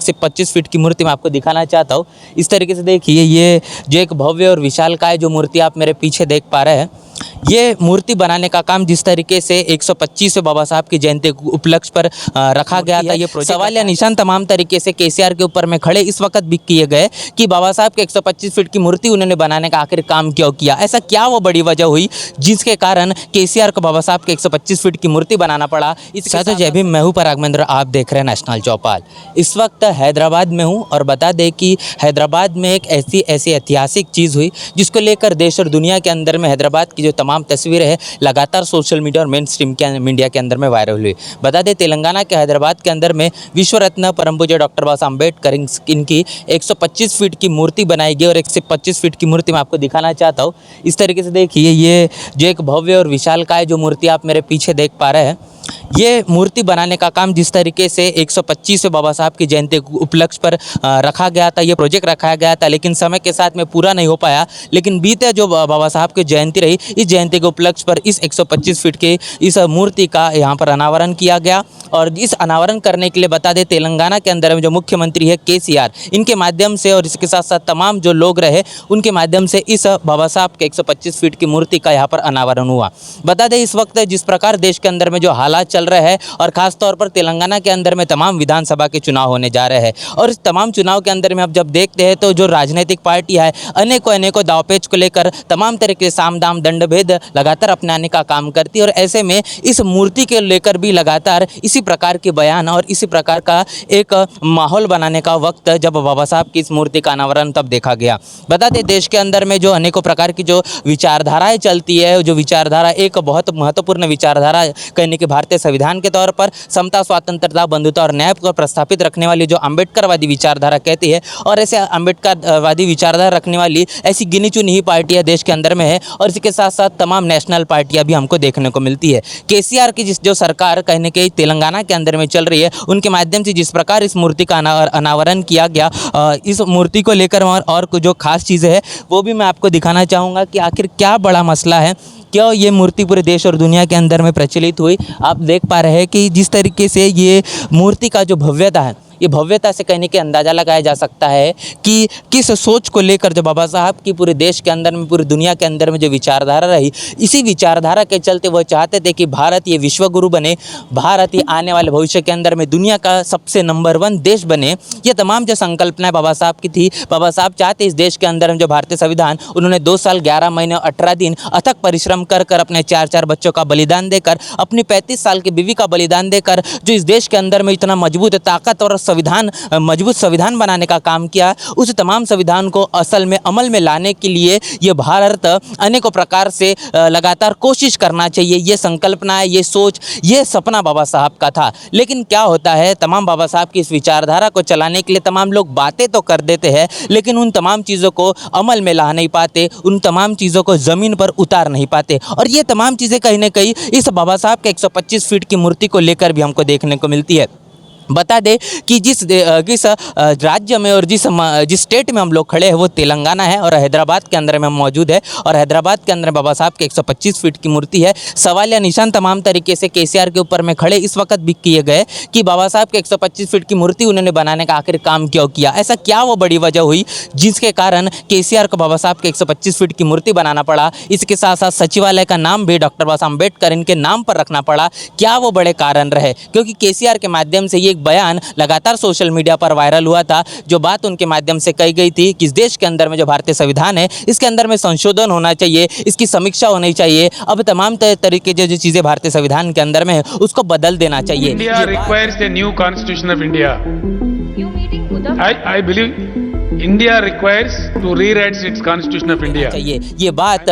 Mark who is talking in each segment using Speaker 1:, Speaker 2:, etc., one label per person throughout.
Speaker 1: 125 feet की मूर्ति मैं आपको दिखाना चाहता हूँ। इस तरीके से देखिए, ये जो एक भव्य और विशालकाय जो मूर्ति आप मेरे पीछे देख पा रहे हैं, ये मूर्ति बनाने का काम जिस तरीके से 125वें बाबा साहब की जयंती के उपलक्ष्य पर रखा गया था, ये सवाल या निशान तमाम तरीके से केसीआर के ऊपर में खड़े इस वक्त भी किए गए कि बाबा साहब के 125 फीट की मूर्ति उन्होंने बनाने का आखिर काम क्यों किया। ऐसा क्या वो बड़ी वजह हुई जिसके कारण केसीआर को बाबा साहब के 125 फीट की मूर्ति बनाना पड़ा। इसके साथ जय भीम, मैं हूँ परागमेंद्र, आप देख रहे हैं नेशनल चौपाल। इस वक्त हैदराबाद में हूँ और बता दें कि हैदराबाद में एक ऐसी ऐतिहासिक चीज़ हुई जिसको लेकर देश और दुनिया के अंदर में हैदराबाद की जो तमाम तस्वीरें हैं लगातार सोशल मीडिया और मेन स्ट्रीम के मीडिया के अंदर में वायरल हुई। बता दें, तेलंगाना के हैदराबाद के अंदर में विश्व रत्न परम पूज्य डॉक्टर बाबा साहब अम्बेडकर इनकी 125 फीट की मूर्ति बनाई गई और 125 फीट की मूर्ति मैं आपको दिखाना चाहता हूँ। इस तरीके से देखिए, ये जो एक भव्य और विशालकाय जो मूर्ति आप मेरे पीछे देख पा रहे हैं, ये मूर्ति बनाने का काम जिस तरीके से 125वें बाबा साहब की जयंती के उपलक्ष्य पर रखा गया था, ये प्रोजेक्ट रखा गया था, लेकिन समय के साथ में पूरा नहीं हो पाया। लेकिन बीते जो बाबा साहब की जयंती रही, इस जयंती के उपलक्ष्य पर इस 125 फीट की इस मूर्ति का यहाँ पर अनावरण किया गया। और इस अनावरण करने के लिए बता दें, तेलंगाना के अंदर में जो मुख्यमंत्री है केसीआर, इनके माध्यम से और इसके साथ साथ तमाम जो लोग रहे उनके माध्यम से इस बाबा साहब के 125 फीट की मूर्ति का यहाँ पर अनावरण हुआ। बता दें, इस वक्त जिस प्रकार देश के अंदर में जो हालात चल रहे हैं और खास तौर पर तेलंगाना के अंदर में तमाम विधानसभा के चुनाव होने जा रहे हैं, और इस तमाम चुनाव के अंदर में अब जब देखते हैं तो जो राजनीतिक पार्टी है अनेकों दावपेच को लेकर तमाम तरीके से साम दाम दंड भेद लगातार अपनाने का काम करती है। और ऐसे में इस मूर्ति के लेकर भी लगातार इसी प्रकार के बयान और इसी प्रकार का एक माहौल बनाने का वक्त जब बाबा साहब की इस मूर्ति का अनावरण तब देखा गया। बता दें, देश के अंदर में जो अनेकों प्रकार की जो विचारधाराएं चलती है, जो विचारधारा एक बहुत महत्वपूर्ण विचारधारा कहने के भारतीय संविधान के तौर पर समता, स्वतंत्रता, बंधुता और न्याय को प्रस्थापित रखने वाली जो अम्बेडकरवादी विचारधारा कहती है, और ऐसे अम्बेडकरवादी विचारधारा रखने वाली ऐसी गिनी चुनी ही पार्टियां देश के अंदर में है। और इसके साथ साथ तमाम नेशनल पार्टियां भी हमको देखने को मिलती है। केसीआर की जो सरकार कहने के तेलंगाना के अंदर में चल रही है, उनके माध्यम से जिस प्रकार इस मूर्ति का अनावरण किया गया, इस मूर्ति को लेकर और जो खास चीज़ें हैं वो भी मैं आपको दिखाना चाहूँगा कि आखिर क्या बड़ा मसला है, क्यों ये मूर्ति पूरे देश और दुनिया के अंदर में प्रचलित हुई। आप देख पा रहे हैं कि जिस तरीके से ये मूर्ति का जो भव्यता है, ये भव्यता से कहने के अंदाज़ा लगाया जा सकता है कि किस सोच को लेकर जो बाबा साहब की पूरे देश के अंदर में, पूरी दुनिया के अंदर में जो विचारधारा रही, इसी विचारधारा के चलते वो चाहते थे कि भारत ये विश्व गुरु बने, भारत ये आने वाले भविष्य के अंदर में दुनिया का सबसे नंबर 1 देश बने। ये तमाम जो संकल्पनाएं बाबा साहब की थी, बाबा साहब चाहते इस देश के अंदर में जो भारतीय संविधान, उन्होंने 2 साल 11 महीने और 18 दिन अथक परिश्रम कर अपने 4 बच्चों का बलिदान देकर, अपनी 35 साल की बीवी का बलिदान देकर जो इस देश के अंदर में इतना मजबूत ताकत और मजबूत संविधान बनाने का काम किया, उस तमाम संविधान को असल में अमल में लाने के लिए ये भारत अनेकों प्रकार से लगातार कोशिश करना चाहिए। ये संकल्पना, ये सोच, ये सपना बाबा साहब का था। लेकिन क्या होता है, तमाम बाबा साहब की इस विचारधारा को चलाने के लिए तमाम लोग बातें तो कर देते हैं, लेकिन उन तमाम चीज़ों को अमल में ला नहीं पाते, उन तमाम चीज़ों को ज़मीन पर उतार नहीं पाते। और ये तमाम चीज़ें कहीं ना कहीं इस बाबा साहब के 125 फीट की मूर्ति को लेकर भी हमको देखने को मिलती है। बता दें कि जिस राज्य में और जिस स्टेट में हम लोग खड़े हैं वो तेलंगाना है, और हैदराबाद के अंदर में हम मौजूद है। और हैदराबाद के अंदर बाबा साहब के 125 फीट की मूर्ति है। सवाल या निशान तमाम तरीके से केसीआर के ऊपर में खड़े इस वक्त भी किए गए कि बाबा साहब के 125 फीट की मूर्ति उन्होंने बनाने का आखिर काम क्यों किया। ऐसा क्या वो बड़ी वजह हुई जिसके कारण केसीआर को बाबा साहब के 125 फीट की मूर्ति बनाना पड़ा। इसके साथ साथ सचिवालय का नाम भी डॉक्टर बाबा साहब अम्बेडकर इनके नाम पर रखना पड़ा। क्या वो बड़े कारण रहे, क्योंकि केसीआर के माध्यम से ये बयान लगातार सोशल मीडिया पर वायरल हुआ था। जो बात उनके माध्यम से कही गई थी कि इस देश के अंदर में जो भारतीय संविधान है, इसके अंदर में संशोधन होना चाहिए, इसकी समीक्षा होनी चाहिए। अब तमाम तरीके जो चीजें भारतीय संविधान के अंदर में है उसको बदल देना चाहिए।
Speaker 2: India requires a new constitution of India. I believe India requires to rewrite its constitution of India।
Speaker 1: चाहिए, ये बात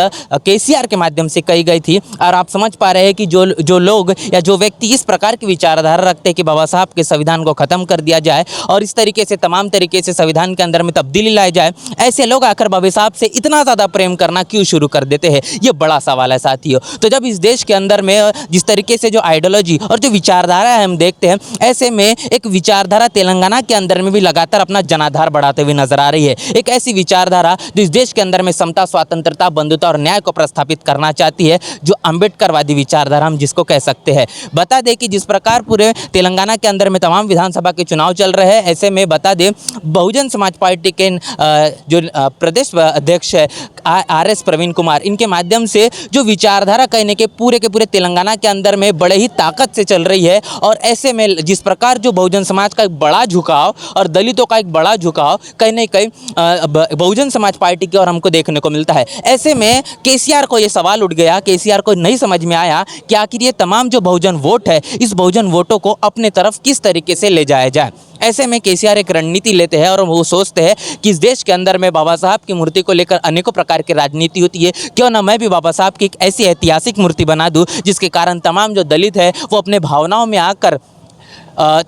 Speaker 1: केसीआर के माध्यम से कही गई थी। और आप समझ पा रहे हैं कि जो लोग या जो व्यक्ति इस प्रकार की विचारधारा रखते हैं कि बाबा साहब के संविधान को खत्म कर दिया जाए और इस तरीके से तमाम तरीके से संविधान के अंदर में तब्दीली लाई जाए, ऐसे लोग आकर बाबा साहब से इतना ज़्यादा प्रेम करना क्यों शुरू कर देते हैं, ये बड़ा सवाल है साथियों। तो जब इस देश के अंदर में जिस तरीके से जो आइडियोलॉजी और जो विचारधारा है हम देखते हैं, ऐसे में एक विचारधारा तेलंगाना के अंदर में भी लगातार अपना जनाधार बढ़ाते हुए नजर आ रही है। एक ऐसी विचारधारा जो इस देश के अंदर में समता, स्वतंत्रता, बंधुता और न्याय को प्रस्थापित करना चाहती है, जो अम्बेडकरवादी विचारधारा हम जिसको कह सकते हैं। बता दें कि जिस प्रकार पूरे तेलंगाना के अंदर में तमाम विधानसभा के चुनाव चल रहे हैं, ऐसे में बता दें बहुजन समाज पार्टी के जो प्रदेश अध्यक्ष है RS प्रवीण कुमार, इनके माध्यम से जो विचारधारा कहने के पूरे तेलंगाना के अंदर में बड़े ही ताकत से चल रही है। और ऐसे में जिस प्रकार जो बहुजन समाज का एक बड़ा झुकाव और दलितों का एक बड़ा झुकाव कहीं न कहीं बहुजन समाज पार्टी की ओर हमको देखने को मिलता है। ऐसे में KCR को ये सवाल उठ गया, KCR को नहीं समझ में आया कि आखिर ये तमाम जो बहुजन वोट है, इस बहुजन वोटों को अपने तरफ किस तरीके से ले जाया जाए। ऐसे में KCR एक रणनीति लेते हैं और वो सोचते हैं कि इस देश के अंदर में बाबा साहब की मूर्ति को लेकर अनेकों प्रकार की राजनीति होती है, क्यों ना मैं भी बाबा साहब की एक ऐसी ऐतिहासिक मूर्ति बना दूं जिसके कारण तमाम जो दलित है वो अपने भावनाओं में आकर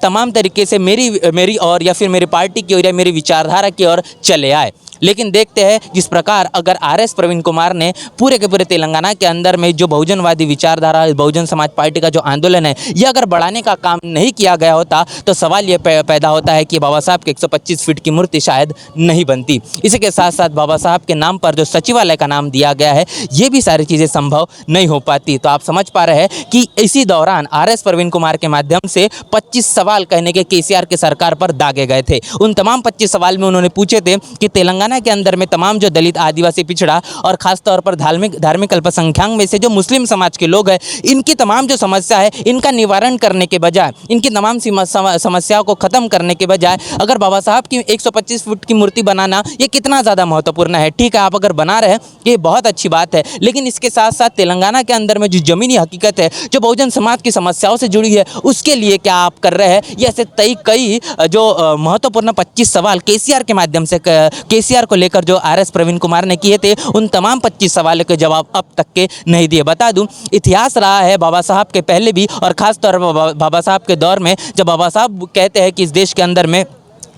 Speaker 1: तमाम तरीके से मेरी और या फिर मेरी पार्टी की ओर या मेरी विचारधारा की ओर चले आए। लेकिन देखते हैं जिस प्रकार अगर RS प्रवीण कुमार ने पूरे के पूरे तेलंगाना के अंदर में जो बहुजनवादी विचारधारा, बहुजन समाज पार्टी का जो आंदोलन है, ये अगर बढ़ाने का काम नहीं किया गया होता तो सवाल ये पैदा होता है कि बाबा साहब की 125 फीट की मूर्ति शायद नहीं बनती। इसी के साथ साथ बाबा साहब के नाम पर जो सचिवालय का नाम दिया गया है, ये भी सारी चीज़ें संभव नहीं हो पाती। तो आप समझ पा रहे हैं कि इसी दौरान RS प्रवीण कुमार के माध्यम से 25 सवाल कहने के KCR के सरकार पर दागे गए थे। उन तमाम 25 सवाल में उन्होंने पूछे थे कि तेलंगाना के अंदर में तमाम जो दलित, आदिवासी, पिछड़ा और खासतौर पर धार्मिक अल्पसंख्यक में से जो मुस्लिम समाज के लोग हैं, इनकी तमाम जो समस्या है, इनका निवारण करने के बजाय, इनकी तमाम समस्याओं को खत्म करने के बजाय अगर बाबा साहब की 125 फुट की मूर्ति बनाना ये कितना ज़्यादा महत्वपूर्ण है। ठीक है, आप अगर बना रहे हैं ये बहुत अच्छी बात है, लेकिन इसके साथ साथ तेलंगाना के अंदर में जो ज़मीनी हकीकत है, जो बहुजन समाज की समस्याओं से जुड़ी है, उसके लिए क्या आप कर रहे हैं। ये ऐसे कई जो महत्वपूर्ण 25 सवाल KCR के माध्यम से KCR को लेकर जो RS प्रवीण कुमार ने किए थे, उन तमाम 25 सवालों के जवाब अब तक के नहीं दिए। बता दूं, इतिहास रहा है बाबा साहब के पहले भी और ख़ास तौर पर बाबा साहब के दौर में, जब बाबा साहब कहते हैं कि इस देश के अंदर में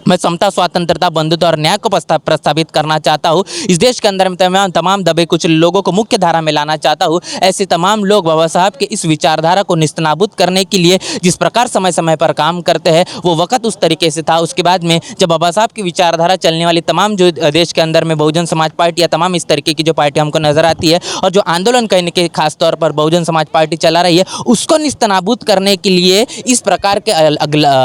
Speaker 1: मैं समता, स्वतंत्रता, बंधुता और न्याय को प्रस्तावित करना चाहता हूँ, इस देश के अंदर में तमाम दबे कुछ लोगों को मुख्य धारा में लाना चाहता हूँ। ऐसे तमाम लोग बाबा साहब के इस विचारधारा को निस्तनाबूद करने के लिए जिस प्रकार समय समय पर काम करते हैं, वो वक्त उस तरीके से था। उसके बाद में जब बाबा साहब की विचारधारा चलने वाली तमाम जो देश के अंदर में बहुजन समाज पार्टी या तमाम इस तरीके की जो पार्टी हमको नजर आती है और जो आंदोलन कहने के खासतौर पर बहुजन समाज पार्टी चला रही है, उसको निस्तनाबूद करने के लिए इस प्रकार के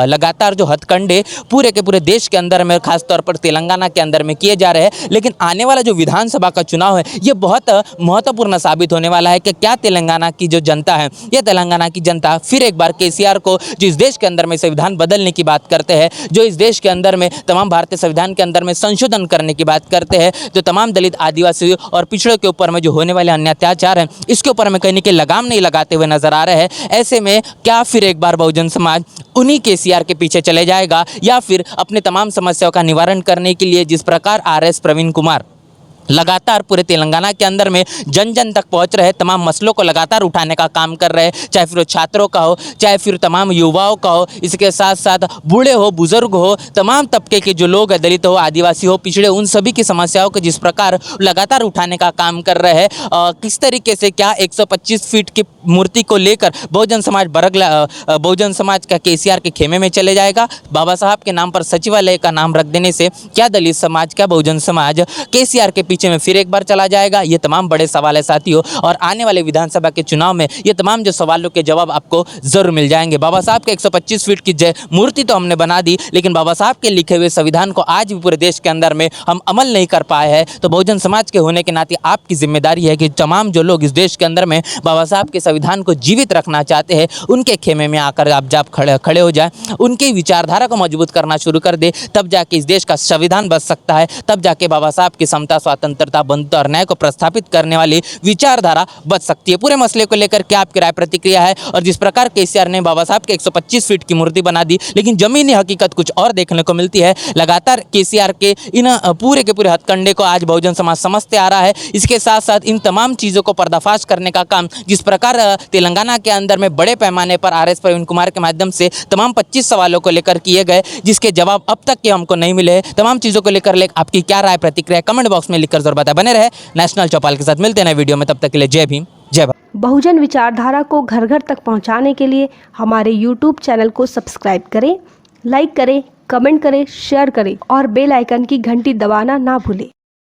Speaker 1: लगातार जो हथकंडे पूरे के पूरे देश के अंदर में खासतौर पर तेलंगाना के अंदर में किए जा रहे हैं। लेकिन आने वाला जो विधानसभा का चुनाव है, ये बहुत महत्वपूर्ण साबित होने वाला है कि क्या तेलंगाना की जो जनता है, ये तेलंगाना की जनता फिर एक बार KCR को, जो इस देश के अंदर में संविधान बदलने की बात करते हैं, जो इस देश के अंदर में तमाम भारतीय संविधान के अंदर में संशोधन करने की बात करते हैं, जो तमाम दलित, आदिवासी और पिछड़ों के ऊपर में जो होने वाले अन्य अत्याचार हैं, इसके ऊपर में कहीं के लगाम नहीं लगाते हुए नजर आ रहे हैं। ऐसे में क्या फिर एक बार बहुजन समाज उन्हीं KCR के पीछे चले जाएगा या फिर अपने तमाम समस्याओं का निवारण करने के लिए जिस प्रकार RS प्रवीण कुमार लगातार पूरे तेलंगाना के अंदर में जन जन तक पहुंच रहे, तमाम मसलों को लगातार उठाने का काम कर रहे हैं, चाहे फिर वो छात्रों का हो, चाहे फिर तमाम युवाओं का हो, इसके साथ साथ बूढ़े हो, बुजुर्ग हो, तमाम तबके के जो लोग हैं, दलित हो, आदिवासी हो, पिछड़े, उन सभी की समस्याओं को जिस प्रकार लगातार उठाने का काम कर रहे हैं, किस तरीके से क्या 125 फीट की मूर्ति को लेकर बहुजन समाज का KCR के खेमे में चले जाएगा। बाबा साहब के नाम पर सचिवालय का नाम रख देने से क्या दलित समाज, क्या बहुजन समाज KCR के पीछे में फिर एक बार चला जाएगा। ये तमाम बड़े सवाल है साथियों, और आने वाले विधानसभा के चुनाव में ये तमाम जो सवालों के जवाब आपको जरूर मिल जाएंगे। बाबा साहब के 125 फीट की मूर्ति तो हमने बना दी, लेकिन बाबा साहब के लिखे हुए संविधान को आज भी पूरे देश के अंदर में हम अमल नहीं कर पाए हैं। तो बहुजन समाज के होने के नाते आपकी जिम्मेदारी है कि तमाम जो लोग इस देश के अंदर में बाबा साहब के संविधान को जीवित रखना चाहते हैं, उनके खेमे में आकर आप जब खड़े हो जाए, उनकी विचारधारा को मजबूत करना शुरू कर दे, तब जाके इस देश का संविधान बच सकता है, तब जाके बाबा साहब की समता, स्वतंत्रता, बंधुता और न्याय को प्रस्थापित करने वाली विचारधारा बच सकती है। पूरे मसले को लेकर क्या आपकी राय, प्रतिक्रिया है? और जिस प्रकार KCR ने बाबा साहब के 125 फीट की मूर्ति बना दी, लेकिन जमीनी हकीकत कुछ और देखने को मिलती है। लगातार KCR के इन पूरे के पूरे हथकंडे को आज बहुजन समाज समझते आ रहा है। इसके साथ साथ इन तमाम चीज़ों को पर्दाफाश करने का काम जिस प्रकार तेलंगाना के अंदर में बड़े पैमाने पर RS प्रवीण कुमार के माध्यम से तमाम 25 सवालों को लेकर किए गए, जिसके जवाब अब तक के हमको नहीं मिले। तमाम चीज़ों को लेकर आपकी क्या राय, प्रतिक्रिया कमेंट बॉक्स में लिखकर जरूर बताएं। बने रहे नेशनल चौपाल के साथ, मिलते हैं नए वीडियो में, तब तक के लिए जय भीम, जय भारत।
Speaker 3: बहुजन विचारधारा को घर घर तक पहुंचाने के लिए हमारे YouTube चैनल को सब्सक्राइब करें, लाइक करें, कमेंट करें, शेयर करें और बेल आइकन की घंटी दबाना ना भूलें।